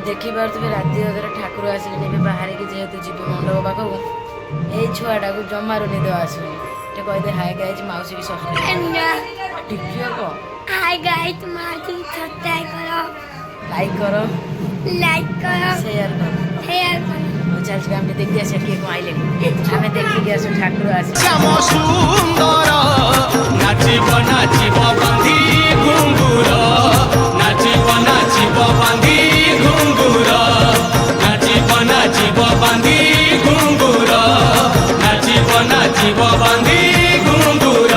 ଦେଖିପାରୁଥିବେ ରାତି ଅଧରେ ଠାକୁର ଆସିଲେଣି। ଏବେ ବାହାରିକି ଯେହେତୁ ଯିବି ମଣ୍ଡପ ପାଖକୁ, ଏଇ ଛୁଆଟାକୁ ଜମାରୁ ନିଦ ଆସୁନି। ଟିକେ କହିଦେ ହାଇ ଗାଇଜ୍, ମାଉସୀ ବି ସବସ୍କ୍ରାଇବ୍ ଟିକେ କହ। हाय गाइस, मासी सब्सक्राइब करो, लाइक करो, शेयर करो। ଚାଲ ଯିବା ଆମେ ଦେଖି ଆସିବା କିଏ କଣ ଆଇଲେଣି। ଆମେ ଦେଖିକି ଆସୁ ଠାକୁର ଆସି। ଶ୍ୟାମ ସୁନ୍ଦର ନାଚିବ ନାଚିବ ବାନ୍ଧି ଘୁଙ୍ଗୁର, ନାଚିବ ନାଚିବ ବାନ୍ଧି ଘୁଙ୍ଗୁର, ନାଚିବ ନାଚିବ ବାନ୍ଧି ଘୁଙ୍ଗୁର, ନାଚିବ ନାଚିବ ବାନ୍ଧି ଘୁଙ୍ଗୁର।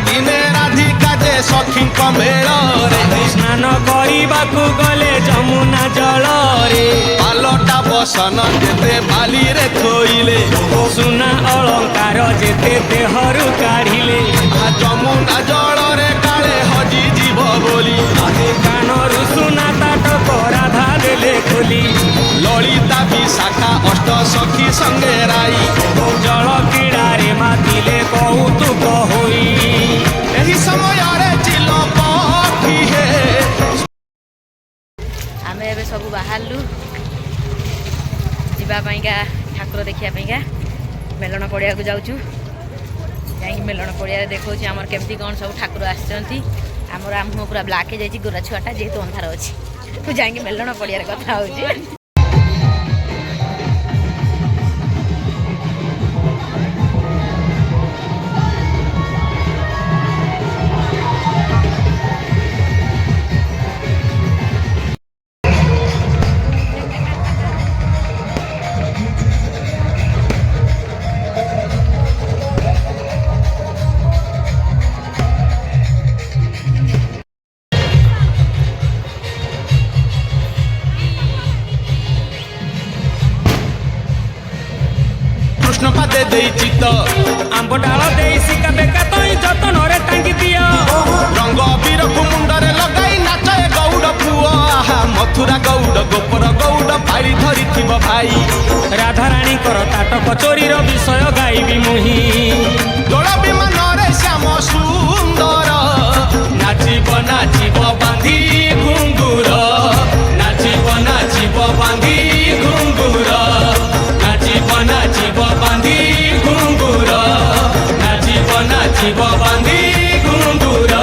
ଦିନେ ରାଧିକା ଯେ ସଖୀଙ୍କ ମେଳରେ ସ୍ନାନ କରିବାକୁ ଗଲେ ଯମୁନା ଜଳରେ, ପାଲଟା ବସନ ଯେତେ ବାଲିରେ ଥୋଇଲେ, ସୁନା ଅଳଙ୍କାର ଯେତେ ଦେହରୁ କାଢିଲେ, ଯମୁନା ଜଳରେ କାଳେ ହଜିଯିବ ବୋଲି କାନରୁ ସୁନା ତାଟକ ରାଧା ଦେଲେ ଖୋଲି। ଲଳିତା ବିଶାଖା ଅଷ୍ଟ ସଖୀ ସଙ୍ଗେ ରାଇ, ଜଳ କ୍ରୀଡ଼ାରେ ମାତିଲେ କୌତୁକ ହୋଇ। ଏହି ସମୟରେ ଚିଲ ପକ୍ଷୀ ହେ। ଆମେ ଏବେ ସବୁ ବାହାରିଲୁ ଯିବା ପାଇଁକା ଠାକୁର ଦେଖିବା ପାଇଁକା ମେଲଣ ପଡ଼ିଆକୁ ଯାଉଛୁ। ଯାଇକି ମେଲଣ ପଡ଼ିଆରେ ଦେଖାଉଛି ଆମର କେମିତି କ'ଣ ସବୁ ଠାକୁର ଆସିଛନ୍ତି। ଆମର ମୁହଁ ପୁରା ବ୍ଲାକ୍ ହେଇଯାଇଛି, ଗୋରା ଛୁଆଟା ଯେହେତୁ ଅନ୍ଧାର ଅଛି। ମୁଁ ଯାଇକି ମେଲଣ ପଡ଼ିଆରେ କଥା ହେଉଛି। କୃଷ୍ଣ ପାଦେ ଦେଇଛି ତ ଆମ୍ବ ଡାଳ ଦେଇ ଶିକା ବେକା ତଇ ଯତନରେ ଟାଙ୍ଗି ଦିଅ, ରଙ୍ଗ ଅବିରକୁ ମୁଣ୍ଡରେ ଲଗାଇ ନାଚ ଏ ଗୌଡ଼ ପୁଅ। ଆହା ମଥୁରା ଗୌଡ଼ ଗୋପର ଗୌଡ଼ ପାଳି ଧରିଥିବ ଭାଇ, ରାଧାରାଣୀଙ୍କର ତାଟକ ଚୋରିର ବିଷୟ ଗାଇବି ମୁହିଁ। ଦୋଳ ବିମାନରେ ଶ୍ୟାମ ସୁନ୍ଦର ନାଚିବ ନାଚିବ ବାନ୍ଧି ଘୁଙ୍ଗୁର, ନାଚିବ ନାଚିବ ବାନ୍ଧି ଘୁଙ୍ଗୁର, ନାଚିବ ନାଚିବ ବାନ୍ଧି ଘୁଙ୍ଗୁର, ନାଚିବ ନାଚିବ ବାନ୍ଧି ଘୁଙ୍ଗୁର।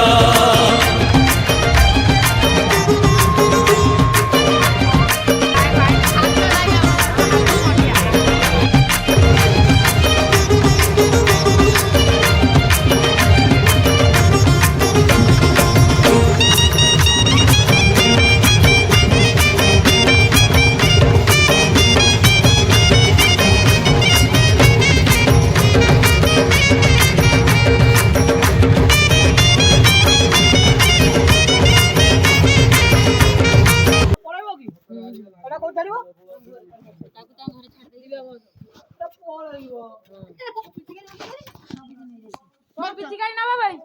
ପିଚିକାରି ନବା ଭାଇ,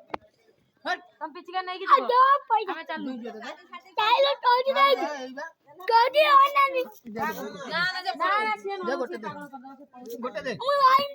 ତମ ପିଚିକାରି ନେଇକି ଯିବ। ଆମେ ଚାଲୁ ଚାଇलो ଟୋଜି ନାଇ କୋଟି ଅନାନି। ନା ନା, ଗୋଟେ ଦେ। ମୁଁ ଲାଇନ୍